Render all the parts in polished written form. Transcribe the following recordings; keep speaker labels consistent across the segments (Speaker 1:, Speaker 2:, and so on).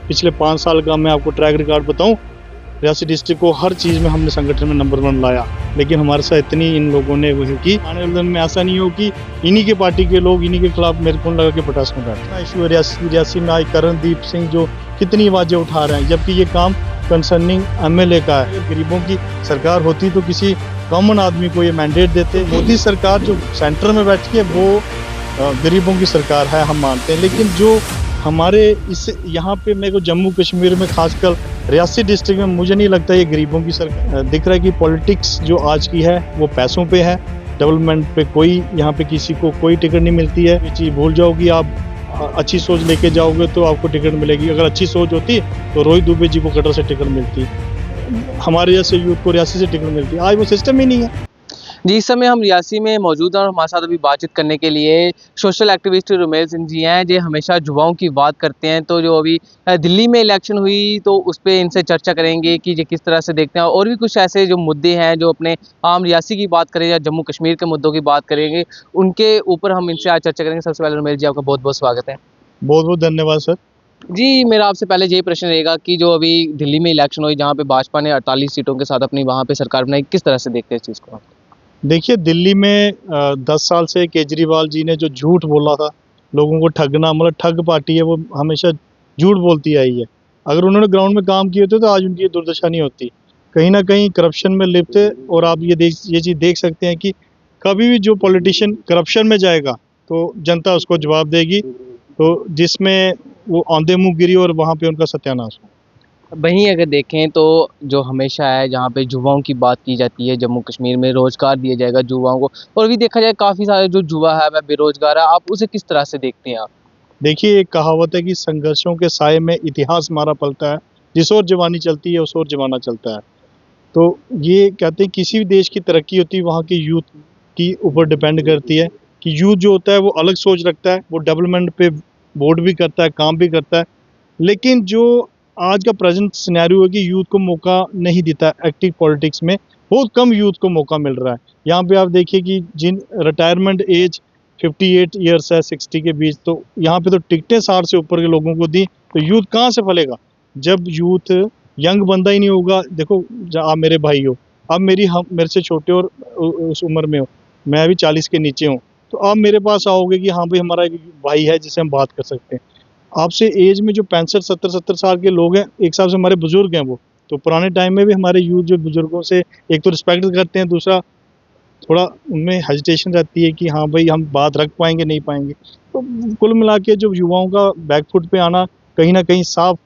Speaker 1: पिछले 5 साल का मैं आपको ट्रैक रिकॉर्ड बताऊं, रियासी डिस्ट्रिक्ट को हर चीज़ में हमने संगठन में नंबर 1 लाया। लेकिन हमारे साथ इतनी इन लोगों ने वो है कि आने वाले दिन में ऐसा नहीं हो कि इन्हीं के पार्टी के लोग इन्हीं के खिलाफ मेरे को लगा के पटास में बैठे। इशू रियासी में आज करणदीप सिंह जो कितनी आवाज़ें उठा रहे हैं, जबकि ये काम कंसर्निंग एमएलए का है। अगर गरीबों की सरकार होती तो किसी कॉमन आदमी को ये मैंडेट देते। मोदी सरकार जो सेंटर में बैठी है वो गरीबों की सरकार है, हम मानते हैं। लेकिन जो हमारे इस यहाँ पे मेरे को जम्मू कश्मीर में खासकर रियासी डिस्ट्रिक्ट में मुझे नहीं लगता ये गरीबों की सरकार दिख रहा है कि पॉलिटिक्स जो आज की है वो पैसों पे है। डेवलपमेंट पे कोई यहाँ पे किसी को कोई टिकट नहीं मिलती है। ये चीज़ भूल जाओगी, आप अच्छी सोच लेके जाओगे तो आपको टिकट मिलेगी। अगर अच्छी सोच होती तो रोहित दुबे जी को कटर से टिकट मिलती, हमारे जैसे यूथ को रियासी से टिकट मिलती। आज वो सिस्टम ही नहीं है।
Speaker 2: जी, इस समय हम रियासी में मौजूद हैं और हमारे साथ अभी बातचीत करने के लिए सोशल एक्टिविस्ट रुमेल सिंह जी हैं, जो हमेशा युवाओं की बात करते हैं। तो जो अभी दिल्ली में इलेक्शन हुई तो उस पर इनसे चर्चा करेंगे कि ये किस तरह से देखते हैं, और भी कुछ ऐसे जो मुद्दे हैं जो अपने आम रियासी की बात करें या जम्मू कश्मीर के मुद्दों की बात करेंगे, उनके ऊपर हम इनसे आज चर्चा करेंगे। सबसे पहले रुमेल जी, आपका बहुत बहुत स्वागत है।
Speaker 1: बहुत बहुत धन्यवाद सर।
Speaker 2: जी, मेरा आपसे पहले यही प्रश्न रहेगा कि जो अभी दिल्ली में इलेक्शन हुई, जहाँ पे भाजपा ने 48 सीटों के साथ अपनी वहाँ पे सरकार बनाई, किस तरह से देखते हैं इस चीज़ को?
Speaker 1: देखिए, दिल्ली में 10 साल से केजरीवाल जी ने जो झूठ बोला था, लोगों को ठगना, मतलब ठग पार्टी है वो, हमेशा झूठ बोलती आई है। अगर उन्होंने ग्राउंड में काम किए होते तो आज उनकी ये दुर्दशा नहीं होती। कहीं ना कहीं करप्शन में लिप्त है। और आप ये चीज़ देख सकते हैं कि कभी भी जो पॉलिटिशियन करप्शन में जाएगा तो जनता उसको जवाब देगी। तो जिसमें वो औंधे मुँह गिरी और वहाँ पे उनका सत्यानाश हो।
Speaker 2: वहीं अगर देखें तो जो हमेशा है, जहाँ पे युवाओं की बात की जाती है, जम्मू कश्मीर में रोजगार दिया जाएगा युवाओं को, और भी देखा जाए काफ़ी सारे जो युवा है वह बेरोजगार है, आप उसे किस तरह से देखते हैं आप?
Speaker 1: देखिए, एक कहावत है कि संघर्षों के साए में इतिहास हमारा पलता है, जिस ओर जवानी चलती है उस ओर जमाना चलता है। तो ये कहते हैं किसी भी देश की तरक्की होती है वहाँ के यूथ की ऊपर डिपेंड करती है कि यूथ जो होता है वो अलग सोच रखता है, वो डेवलपमेंट पे वोट भी करता है, काम भी करता है। लेकिन जो आज का प्रेजेंट सिनेरियो है कि यूथ को मौका नहीं देता एक्टिव पॉलिटिक्स में, बहुत कम यूथ को मौका मिल रहा है। यहाँ पे आप देखिए कि जिन रिटायरमेंट एज 58 ईयर्स है 60 के बीच, तो यहाँ पे तो टिकटें 60 से ऊपर के लोगों को दी, तो यूथ कहाँ से फलेगा जब यूथ यंग बंदा ही नहीं होगा। देखो, आप मेरे भाई हो, आप मेरे से छोटे और उस उम्र में हो, मैं भी 40 के नीचे हूँ, तो आप मेरे पास आओगे कि हाँ भाई हमारा एक भाई है जिससे हम बात कर सकते हैं। आपसे एज में जो 65-70 साल के लोग हैं, एक हिसाब से हमारे बुजुर्ग हैं वो। तो पुराने टाइम में भी हमारे यूथ जो बुजुर्गों से एक तो रिस्पेक्ट करते हैं, दूसरा थोड़ा उनमें हेजिटेशन रहती है कि हाँ भाई हम बात रख पाएंगे नहीं पाएंगे। तो कुल मिला के जो युवाओं का बैकफुट पे आना कहीं ना कहीं साफ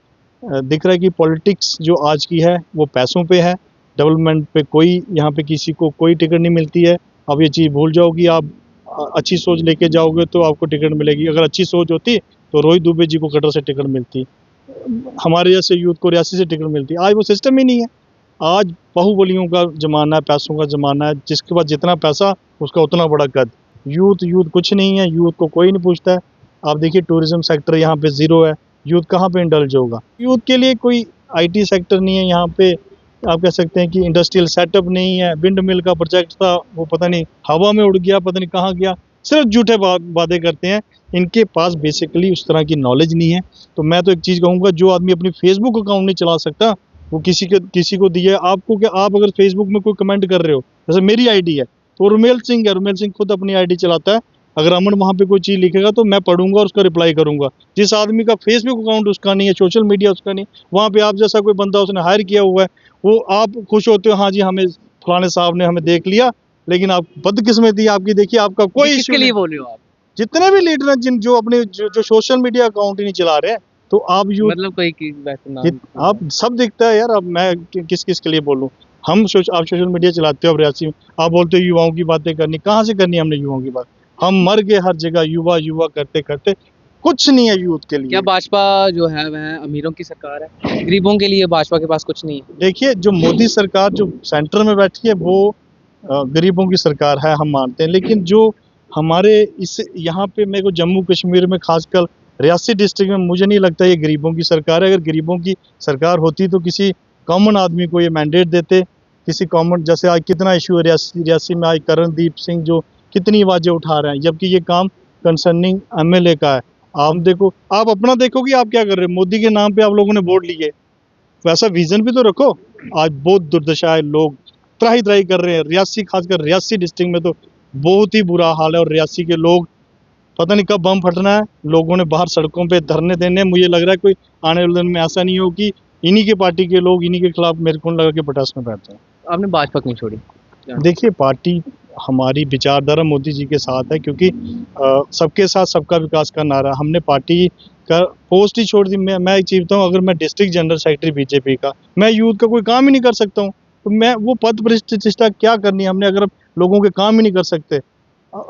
Speaker 1: दिख रहा है कि पॉलिटिक्स जो आज की है वो पैसों पे है। डेवलपमेंट पे कोई यहाँ पे किसी को कोई टिकट नहीं मिलती है। अब ये चीज़ भूल जाओगी, आप अच्छी सोच लेके जाओगे तो आपको टिकट मिलेगी। अगर अच्छी सोच होती तो रोहित दुबे जी को कटर से टिकट मिलती, हमारे जैसे यूथ को रियासी से टिकट मिलती। आज वो सिस्टम ही नहीं है। आज बाहुबलियों का ज़माना है, पैसों का ज़माना है, जिसके पास जितना पैसा उसका उतना बड़ा कद। यूथ कुछ नहीं है, यूथ को कोई नहीं पूछता है। आप देखिए टूरिज्म सेक्टर यहाँ पे ज़ीरो है, यूथ कहाँ पे इंडल्ज होगा। यूथ के लिए कोई आईटी सेक्टर नहीं है यहाँ पे। आप कह सकते हैं कि इंडस्ट्रियल सेटअप नहीं है। विंड मिल का प्रोजेक्ट था, वो पता नहीं हवा में उड़ गया, पता नहीं कहाँ गया। सिर्फ झूठे वादे करते हैं। इनके पास बेसिकली उस तरह की नॉलेज नहीं है। तो मैं तो एक चीज़ कहूँगा, जो आदमी अपनी फेसबुक अकाउंट नहीं चला सकता वो किसी को दिया है। आपको क्या, आप अगर फेसबुक में कोई कमेंट कर रहे हो, जैसे मेरी आईडी है तो रुमेल सिंह है, रुमेल सिंह खुद अपनी आईडी चलाता है। अगर अमन वहाँ पे कोई चीज़ लिखेगा तो मैं पढ़ूंगा और उसका रिप्लाई करूंगा। जिस आदमी का फेसबुक अकाउंट उसका नहीं है, सोशल मीडिया उसका नहीं, वहाँ पे आप जैसा कोई बंदा उसने हायर किया हुआ है, वो आप खुश होते हो, हाँ जी हमें फलाने साहब ने हमें देख लिया। लेकिन आप बदकिस्मती आपकी, देखिए आपका कोई
Speaker 2: किसके लिए बोल रहे हो आप?
Speaker 1: जितने भी लीडर हैं जो अपने जो सोशल मीडिया अकाउंट ही नहीं चला रहे हैं, तो आप
Speaker 2: मतलब कोई की वैसे नाम
Speaker 1: आप सब दिखता है यार। अब मैं किस किस के लिए बोलूं। आप सोशल मीडिया चलाते हो, अब रियासी में आप बोलते हो युवाओं की बातें करनी, कहाँ से करनी हमने युवाओं की बात? हम मर गए हर जगह, युवा युवा करते करते कुछ नहीं है यूथ के लिए।
Speaker 2: क्या भाजपा जो है वह अमीरों की सरकार है? गरीबों के लिए भाजपा के पास कुछ नहीं है?
Speaker 1: देखिए, जो मोदी सरकार जो सेंटर में बैठी है वो गरीबों की सरकार है, हम मानते हैं। लेकिन जो हमारे इस यहाँ पे मेरे को जम्मू कश्मीर में खासकर रियासी डिस्ट्रिक्ट में मुझे नहीं लगता ये गरीबों की सरकार है। अगर गरीबों की सरकार होती तो किसी कॉमन आदमी को ये मैंडेट देते। किसी कॉमन, जैसे आज कितना इशू है रियासी में, आज करणदीप सिंह जो कितनी आवाज़ें उठा रहे हैं, जबकि ये काम कंसर्निंग एमएलए का है। आप देखो, आप अपना देखो कि आप क्या कर रहे हो। मोदी के नाम पे आप लोगों ने वोट लिए, वैसा विजन भी तो रखो। आज बहुत दुर्दशा है, लोग त्राही त्राही कर रहे हैं। रियासी, खासकर रियासी डिस्ट्रिक्ट में तो बहुत ही बुरा हाल है। और रियासी के लोग, पता नहीं कब बम फटना है। लोगों ने बाहर सड़कों पे धरने देने हैं। मुझे लग रहा है कोई आने वाले दिन में ऐसा नहीं हो कि इन्हीं के पार्टी के लोग इन्हीं के खिलाफ मेरे को लगा के पटास में बैठते हैं।
Speaker 2: आपने भाजपा क्यों छोड़ी?
Speaker 1: देखिए, पार्टी हमारी विचारधारा मोदी जी के साथ है, क्योंकि सबके साथ सबका विकास का नारा। हमने पार्टी का पोस्ट ही छोड़ दी। मैं एक चीज़ बताऊँ, अगर मैं डिस्ट्रिक्ट जनरल सेक्रेटरी बीजेपी का, मैं यूथ का कोई काम ही नहीं कर सकता हूँ। तो मैं वो पद प्रतिष्ठा क्या करनी है हमने, अगर लोगों के काम ही नहीं कर सकते।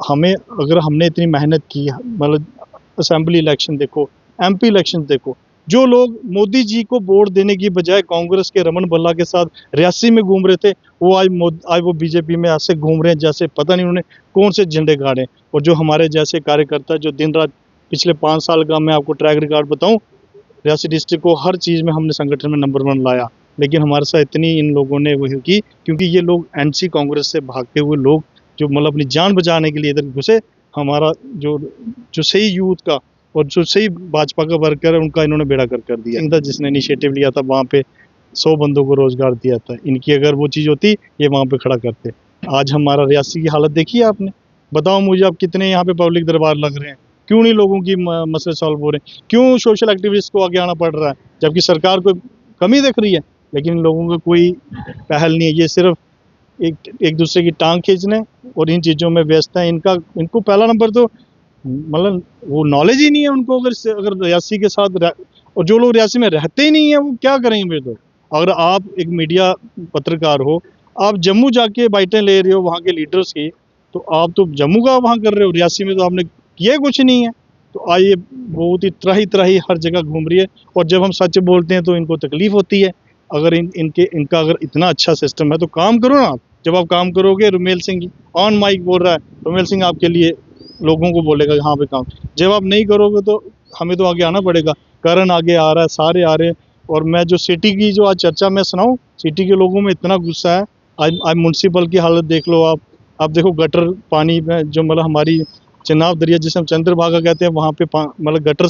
Speaker 1: हमें, अगर हमने इतनी मेहनत की, मतलब असेंबली इलेक्शन देखो, एमपी इलेक्शन देखो, जो लोग मोदी जी को वोट देने की बजाय कांग्रेस के रमन भल्ला के साथ रियासी में घूम रहे थे, वो आज वो बीजेपी में ऐसे घूम रहे हैं जैसे पता नहीं उन्होंने कौन से झंडे गाड़े। और जो हमारे जैसे कार्यकर्ता जो दिन रात पिछले 5 साल का मैं आपको ट्रैक रिकॉर्ड बताऊं, रियासी डिस्ट्रिक्ट को हर चीज़ में हमने संगठन में नंबर 1 लाया। लेकिन हमारे साथ इतनी इन लोगों ने वही की, क्योंकि ये लोग एनसी कांग्रेस से भागते हुए लोग, जो मतलब अपनी जान बचाने के लिए इधर घुसे। हमारा जो जो सही यूथ का और जो सही भाजपा का वर्कर है, उनका इन्होंने बेड़ा कर दिया। इनका जिसने इनिशिएटिव लिया था, वहाँ पे 100 बंदों को रोजगार दिया था। इनकी अगर वो चीज़ होती, ये वहाँ पे खड़ा करते। आज हमारा रियासी की हालत देखी है आपने। बताओ मुझे, आप कितने यहाँ पे पब्लिक दरबार लग रहे हैं, क्यों नहीं लोगों की मसले सॉल्व हो रहे हैं, क्यों सोशल एक्टिविस्ट को आगे आना पड़ रहा है, जबकि सरकार को कमी दिख रही है। लेकिन इन लोगों का कोई पहल नहीं है। ये सिर्फ एक दूसरे की टांग खींचने और इन चीज़ों में व्यस्त है। इनको पहला नंबर तो मतलब वो नॉलेज ही नहीं है उनको। अगर रियासी के साथ और जो लोग रियासी में रहते ही नहीं है, वो क्या करेंगे फिर? तो अगर आप एक मीडिया पत्रकार हो, आप जम्मू जाके बाइटें ले रहे हो वहाँ के लीडर्स की, तो आप तो जम्मू का वहाँ कर रहे हो, रियासी में तो आपने किया कुछ नहीं है। तो आइए, बहुत ही त्राही त्राही हर जगह घूम रही है। और जब हम सच बोलते हैं तो इनको तकलीफ होती है। अगर इनका अगर इतना अच्छा सिस्टम है तो काम करो ना आप। जब आप काम करोगे, रुमेल सिंह ऑन माइक बोल रहा है, रुमेल सिंह आपके लिए लोगों को बोलेगा हाँ पे काम। जब आप नहीं करोगे तो हमें तो आगे आना पड़ेगा। करण आगे आ रहा है, सारे आ रहे हैं। और मैं जो सिटी की जो आज चर्चा मैं सुनाऊं, सिटी के लोगों में इतना गुस्सा है। आज म्यूनसिपल की हालत देख लो आप देखो गटर पानी में जो मतलब हमारी चनाब दरिया जिसे हम चंद्रभागा कहते हैं, वहाँ पे मतलब गटर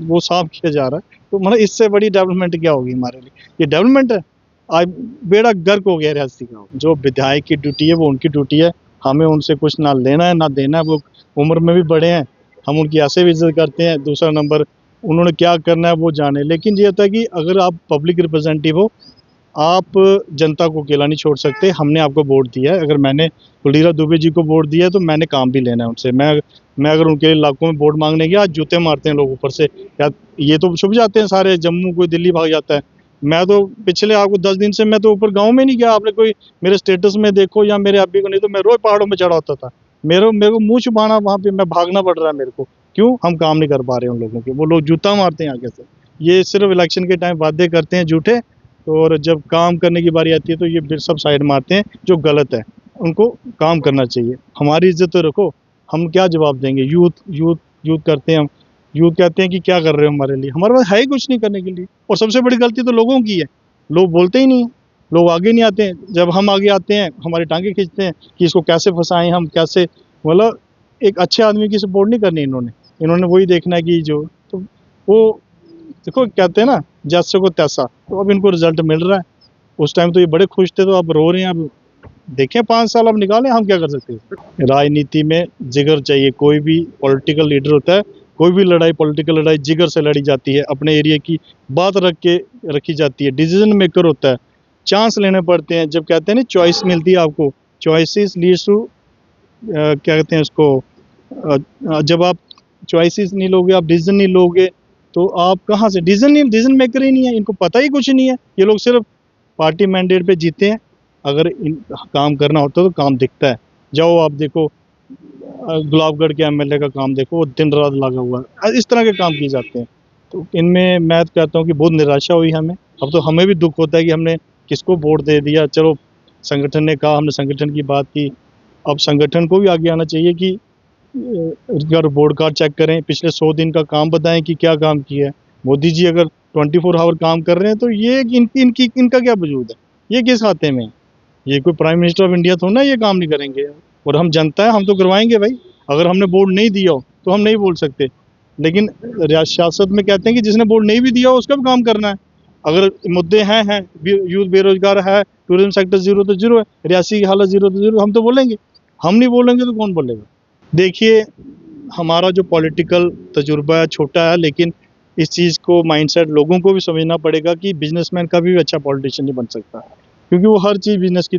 Speaker 1: वो साफ किया जा रहा है। तो मतलब इससे बड़ी डेवलपमेंट क्या होगी हमारे लिए? ये डेवलपमेंट है? आज बेड़ा गर्क हो गया रियासी का। जो विधायक की ड्यूटी है वो उनकी ड्यूटी है, हमें उनसे कुछ ना लेना है ना देना है। वो उम्र में भी बड़े हैं, हम उनकी ऐसे भी इज्जत करते हैं। दूसरा नंबर, उन्होंने क्या करना है वो जाने। लेकिन ये होता है कि अगर आप पब्लिक रिप्रेजेंटेटिव हो, आप जनता को अकेला नहीं छोड़ सकते। हमने आपको वोट दिया है, अगर मैंने कुलदीप दुबे जी को वोट दिया है तो मैंने काम भी लेना है उनसे। मैं अगर उनके इलाकों में वोट मांगने गया, आज जूते मारते हैं लोग ऊपर से, या ये तो छुप जाते हैं सारे, जम्मू कोई दिल्ली भाग जाता है। मैं तो पिछले आपको 10 दिन से मैं तो ऊपर गाँव में नहीं गया। आपने कोई मेरे स्टेटस में देखो या मेरे अभी को, नहीं तो मैं रोज पहाड़ों में चढ़ा होता था। मेरे को मुंह छुपाना, वहाँ पे मैं भागना पड़ रहा है मेरे को। क्यों? हम काम नहीं कर पा रहे हैं उन लोगों के। वो लोग जूता मारते हैं आगे से। ये सिर्फ इलेक्शन के टाइम वादे करते हैं झूठे, और जब काम करने की बारी आती है तो ये सब साइड मारते हैं, जो गलत है। उनको काम करना चाहिए। हमारी इज्जत तो रखो। हम क्या जवाब देंगे? यूथ करते हैं हम। यूथ कहते हैं कि क्या कर रहे हो हमारे लिए? हमारे पास है ही कुछ नहीं करने के लिए। और सबसे बड़ी गलती तो लोगों की है, लोग बोलते ही नहीं है, लोग आगे नहीं आते हैं। जब हम आगे आते हैं, हमारी टांगे खींचते हैं कि इसको कैसे फंसाएं हम, कैसे। मतलब एक अच्छे आदमी की सपोर्ट नहीं करनी इन्होंने वही देखना है कि जो, तो वो देखो कहते हैं ना, जैसे को तैसा। तो अब इनको रिजल्ट मिल रहा है। उस टाइम तो ये बड़े खुश थे, तो अब रो रहे हैं। अब देखें 5 साल अब निकालें, हम क्या कर सकते हैं? राजनीति में जिगर चाहिए। कोई भी पॉलिटिकल लीडर होता है, कोई भी लड़ाई, पॉलिटिकल लड़ाई जिगर से लड़ी जाती है। अपने एरिया की बात रखी जाती है। डिसीजन मेकर होता है, चांस लेने पड़ते हैं। जब कहते हैं ना चॉइस मिलती है आपको, चॉइसेस लीड्स टू, क्या कहते हैं उसको, जब आप चॉइसेस नहीं लोगे, आप डिसीजन नहीं लोगे, तो आप कहाँ से डिसीजन मेकर ही नहीं है। इनको पता ही कुछ नहीं है। ये लोग सिर्फ पार्टी मैंडेट पे जीते हैं। अगर काम करना होता तो काम दिखता है। जाओ आप देखो, गुलाबगढ़ के एमएलए का काम देखो, वो दिन रात लगा हुआ है। इस तरह के काम किए जाते हैं। तो इनमें मैं कहता हूँ कि बहुत निराशा हुई हमें। अब तो हमें भी दुख होता है कि हमने किसको वोट दे दिया। चलो, संगठन ने कहा, हमने संगठन की बात की। अब संगठन को भी आगे आना चाहिए कि रिपोर्ट कार्ड चेक करें, पिछले 100 दिन का काम बताएं कि क्या काम किया है। मोदी जी अगर 24 आवर काम कर रहे हैं तो ये इनका क्या वजूद है? ये किस खाते में है? ये कोई प्राइम मिनिस्टर ऑफ इंडिया थोड़ा ना ये काम नहीं करेंगे। और हम जनता है, हम तो करवाएंगे भाई। अगर हमने वोट नहीं दिया हो तो हम नहीं बोल सकते। लेकिन सियासत में कहते हैं कि जिसने वोट नहीं भी दिया उसका भी काम करना है। अगर मुद्दे हैं यूथ बेरोजगार है, टूरिज्म सेक्टर जीरो तो जीरो है, रियासी की हालत जीरो तो जीरो, हम तो बोलेंगे। हम नहीं बोलेंगे तो कौन बोलेगा? देखिए, हमारा जो पॉलिटिकल तजुर्बा है छोटा है, लेकिन इस चीज़ को माइंडसेट लोगों को भी समझना पड़ेगा कि बिजनेसमैन कभी भी अच्छा पॉलिटिशियन नहीं बन सकता, क्योंकि वो हर चीज़ बिजनेस की,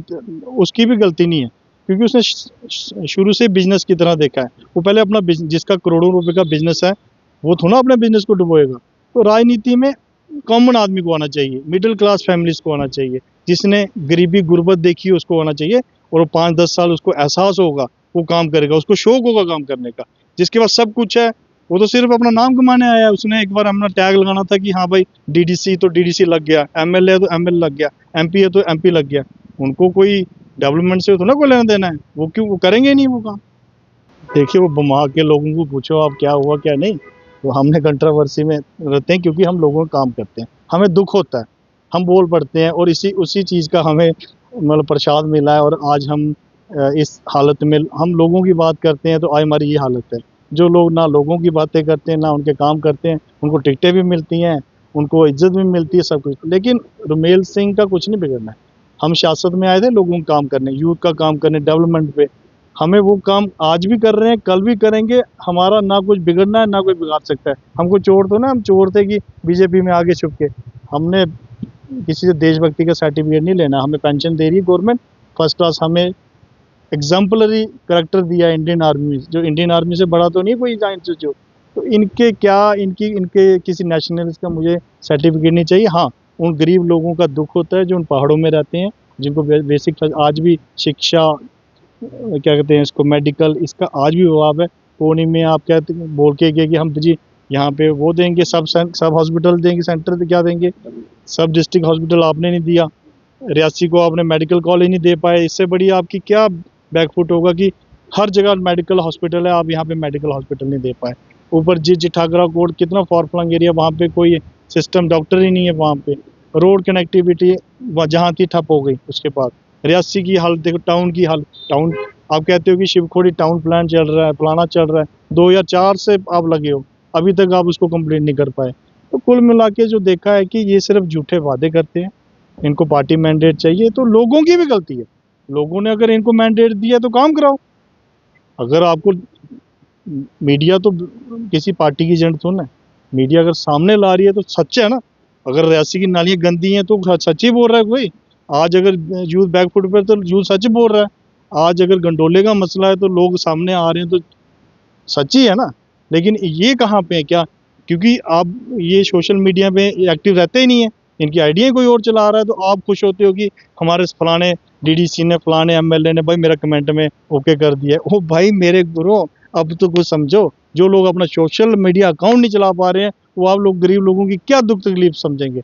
Speaker 1: उसकी भी गलती नहीं है, क्योंकि उसने शुरू से बिजनेस की तरह देखा है। वो पहले अपना जिसका करोड़ों रुपए का बिजनेस है, वो थोड़ा अपने बिजनेस को डुबोएगा। तो राजनीति में कॉमन आदमी को आना चाहिए, मिडिल क्लास फैमिलीज को आना चाहिए, जिसने गरीबी गुर्बत देखी है उसको आना चाहिए, और वो 5-10 साल उसको एहसास होगा, वो काम करेगा, उसको शौक होगा काम करने का। जिसके पास सब कुछ है, वो तो सिर्फ अपना नाम कमाने आया है। उसने एक बार अपना टैग लगाना था कि हाँ भाई डीडीसी तो डीडीसी लग गया, एमएलए है तो एमएलए लग गया, एमपी है तो एमपी लग गया। उनको कोई डेवलपमेंट से तो ना कोई लेना देना है, वो क्यों, वो करेंगे ही नहीं वो काम। देखिए, वो बमा के लोगों को पूछो आप क्या हुआ क्या नहीं, तो हमने कंट्रोवर्सी में रहते हैं क्योंकि हम लोगों का काम करते हैं, हमें दुख होता है, हम बोल पड़ते हैं, और इसी उसी चीज़ का हमें मतलब प्रसाद मिला है, और आज हम इस हालत में हम लोगों की बात करते हैं, तो आज हमारी ये हालत है। जो लोग ना लोगों की बातें करते हैं ना उनके काम करते हैं, उनको टिकटें भी मिलती हैं, उनको इज्जत भी मिलती है, सब कुछ, लेकिन रुमेल सिंह का कुछ नहीं बिगड़ना है। हम सियासत में आए थे लोगों का काम करने, यूथ का काम करने, डेवलपमेंट पे। हमें वो काम आज भी कर रहे हैं, कल भी करेंगे। हमारा ना कुछ बिगड़ना है ना कोई बिगाड़ सकता है। हमको चोर तो ना, हम चोर थे कि बीजेपी में आगे छुप के। हमने किसी से देशभक्ति का सर्टिफिकेट नहीं लेना, हमें पेंशन दे रही है गवर्नमेंट फर्स्ट क्लास, हमें एग्जाम्पलरी करेक्टर दिया इंडियन आर्मी में, जो इंडियन आर्मी से बड़ा तो नहीं कोई जाइंट जो। तो इनके क्या, इनके किसी नेशनलिस्ट का मुझे सर्टिफिकेट नहीं चाहिए। हाँ, उन गरीब लोगों का दुख होता है जो उन पहाड़ों में रहते हैं, जिनको बेसिक आज भी शिक्षा, क्या कहते हैं इसको, मेडिकल, इसका आज भी अभाव है। कोनी में आप कहते बोल के गए कि हम जी यहाँ पे वो देंगे, सब हॉस्पिटल देंगे, सेंटर क्या देंगे, सब डिस्ट्रिक्ट हॉस्पिटल आपने नहीं दिया। रियासी को आपने मेडिकल कॉलेज नहीं दे पाए। इससे बड़ी आपकी क्या बैकफुट होगा कि हर जगह मेडिकल हॉस्पिटल है, आप यहाँ पे मेडिकल हॉस्पिटल नहीं दे पाए। ऊपर जी ठाकरा कोट कितना फॉर फ्लंग एरिया, वहाँ पे कोई सिस्टम, डॉक्टर ही नहीं है वहाँ पे। रोड कनेक्टिविटी जहाँ थी ठप हो गई। उसके बाद रियासी की हालत देखो, टाउन की हालत, टाउन आप कहते हो कि शिवखोड़ी टाउन प्लान चल रहा है, फलाना चल रहा है, 2004 से आप लगे हो, अभी तक आप उसको कंप्लीट नहीं कर पाए। तो कुल मिला के जो देखा है कि ये सिर्फ झूठे वादे करते हैं, इनको पार्टी मैंडेट चाहिए, तो लोगों की भी गलती है। लोगों ने अगर इनको मैंडेट दिया तो काम कराओ। अगर आपको मीडिया तो किसी पार्टी की एजेंट थोड़ा है, मीडिया अगर सामने ला रही है तो सच है ना। अगर रियासी की नालियाँ गंदी हैं तो सच ही बोल रहा है कोई। आज अगर यूथ बैकफुट पर तो यूथ सच बोल रहा है। आज अगर गंडोले का मसला है तो लोग सामने आ रहे हैं तो सच ही है ना। लेकिन ये कहाँ पे है क्या, क्योंकि आप ये सोशल मीडिया पे एक्टिव रहते ही नहीं है, इनकी आइडिया कोई और चला रहा है, तो आप खुश होते हो कि हमारे फलाने डीडीसी ने, फलाने एमएलए ने भाई मेरा कमेंट में ओके कर दिया। ओ भाई मेरे गुरु, अब तो कुछ समझो। जो लोग अपना सोशल मीडिया अकाउंट नहीं चला पा रहे हैं, वो आप लोग गरीब लोगों की क्या दुख तकलीफ समझेंगे।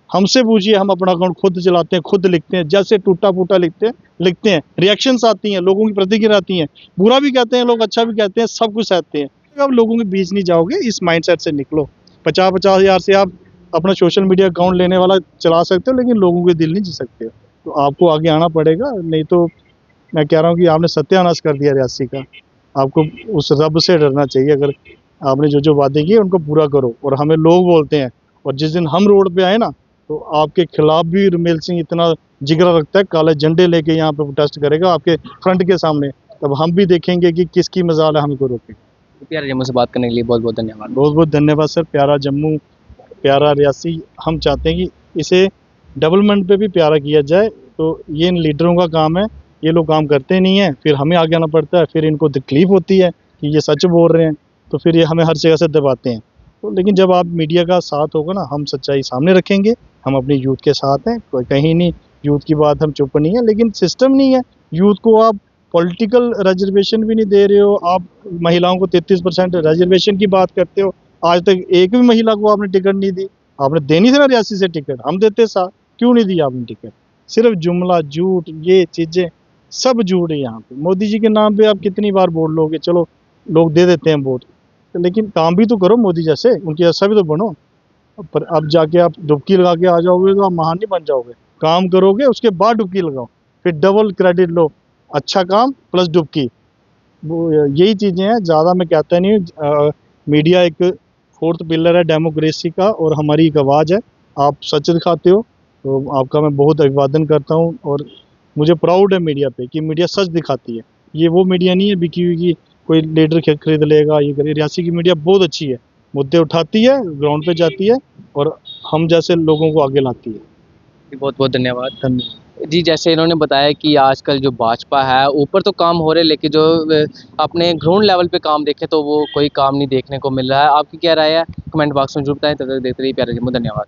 Speaker 1: हमसे पूछिए, हम अपना अकाउंट खुद चलाते हैं, खुद लिखते हैं, जैसे टूटा फूटा लिखते हैं, रिएक्शंस आती हैं, लोगों की प्रतिक्रिया आती हैं, बुरा भी कहते हैं लोग, अच्छा भी कहते हैं, सब कुछ सहते हैं। आप लोगों के बीच नहीं जाओगे, इस माइंडसेट से निकलो। 50-50 हज़ार से आप अपना सोशल मीडिया अकाउंट लेने वाला चला सकते हो, लेकिन लोगों के दिल नहीं जी सकते हो। तो आपको आगे आना पड़ेगा, नहीं तो मैं कह रहा हूँ कि आपने सत्यानाश कर दिया रियासी का। आपको उस रब से डरना चाहिए। अगर आपने जो जो वादे किए उनको पूरा करो। और हमें लोग बोलते हैं, और जिस दिन हम रोड पे आए ना, तो आपके खिलाफ भी रुमेल सिंह इतना जिगरा रखता है, काले झंडे लेके यहाँ पे प्रोटेस्ट करेगा आपके फ्रंट के सामने। तब हम भी देखेंगे कि किसकी मजाल है हमको रोके।
Speaker 2: प्यारे जम्मू से बात करने के लिए बहुत बहुत धन्यवाद।
Speaker 1: बहुत बहुत धन्यवाद सर। प्यारा जम्मू, प्यारा रियासी, हम चाहते हैं कि इसे डेवलपमेंट पे भी प्यारा किया जाए। तो ये इन लीडरों का काम है, ये लोग काम करते नहीं हैं, फिर हमें आगे आना पड़ता है, फिर इनको तकलीफ होती है कि ये सच बोल रहे हैं, तो फिर ये हमें हर जगह से दबाते हैं। तो लेकिन जब आप मीडिया का साथ होगा ना, हम सच्चाई सामने रखेंगे, हम अपनी यूथ के साथ हैं, कोई कहीं नहीं, यूथ की बात हम चुप नहीं है। लेकिन सिस्टम नहीं है, यूथ को आप पॉलिटिकल रिजर्वेशन भी नहीं दे रहे हो। आप महिलाओं को 33% रिजर्वेशन की बात करते हो, आज तक एक भी महिला को आपने टिकट नहीं दी। आपने देनी थी ना रियासी से टिकट, हम देते साथ, क्यों नहीं दिया आपने टिकट। सिर्फ जुमला, झूठ, ये चीज़ें सब झूठ है यहाँ पे। मोदी जी के नाम पे आप कितनी बार बोल लोगे, चलो लोग दे देते हैं वोट, लेकिन काम भी तो करो मोदी जैसे, उनकी जैसा भी तो बनो। पर अब जाके आप डुबकी लगा के आ जाओगे तो आप महान नहीं बन जाओगे। काम करोगे, उसके बाद डुबकी लगाओ, फिर डबल क्रेडिट लो, अच्छा काम प्लस डुबकी। वो यही चीज़ें हैं, ज़्यादा मैं कहता नहीं हूँ। मीडिया एक फोर्थ पिलर है डेमोक्रेसी का और हमारी एक आवाज़ है। आप सच दिखाते हो, तो आपका मैं बहुत अभिवादन करता हूँ और मुझे प्राउड है मीडिया पे कि मीडिया सच दिखाती है। ये वो मीडिया नहीं है बिकी हुई कि कोई लीडर खरीद लेगा ये करे। रियासी की मीडिया बहुत अच्छी है, मुद्दे उठाती है, ग्राउंड पे जाती है और हम जैसे लोगों को आगे लाती है।
Speaker 2: बहुत बहुत धन्यवाद।
Speaker 1: धन्यवाद।
Speaker 2: जी, जैसे इन्होंने बताया कि आजकल जो भाजपा है ऊपर तो काम हो रहे हैं, लेकिन जो अपने ग्राउंड लेवल पे काम देखें तो वो कोई काम नहीं देखने को मिल रहा है। आपकी क्या राय है? कमेंट बॉक्स में जरूर बताएं। तब तक देखते रहिए प्यारे जम्मू। धन्यवाद।